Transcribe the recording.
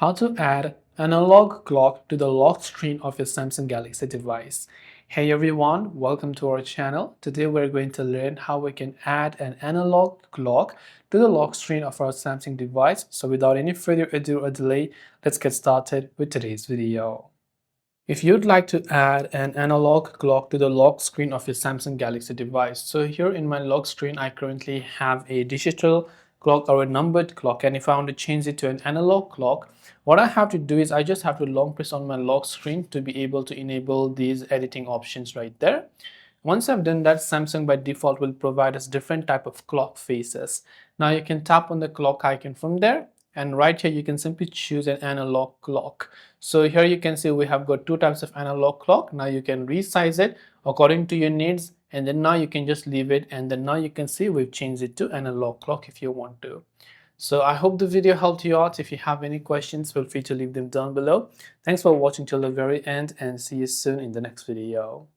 How to add analog clock to the lock screen of your Samsung Galaxy device. Hey everyone, welcome to our channel. Today we're going to learn how we can add an analog clock to the lock screen of our Samsung device. So without any further ado or delay, let's get started with today's video. If you'd like to add an analog clock to the lock screen of your Samsung Galaxy device, so here in my lock screen, I currently have a digital clock or a numbered clock, and if I want to change it to an analog clock, what I have to do is I just have to long press on my lock screen to be able to enable these editing options right there. Once I've done that, Samsung by default will provide us different type of clock faces. Now you can tap on the clock icon from there, and right here you can simply choose an analog clock. So here you can see we have got two types of analog clock. Now you can resize it according to your needs, and then now you can just leave it, and then now you can see we've changed it to analog clock if you want to. So I hope the video helped you out. If you have any questions, feel free to leave them down below. Thanks for watching till the very end, and see you soon in the next video.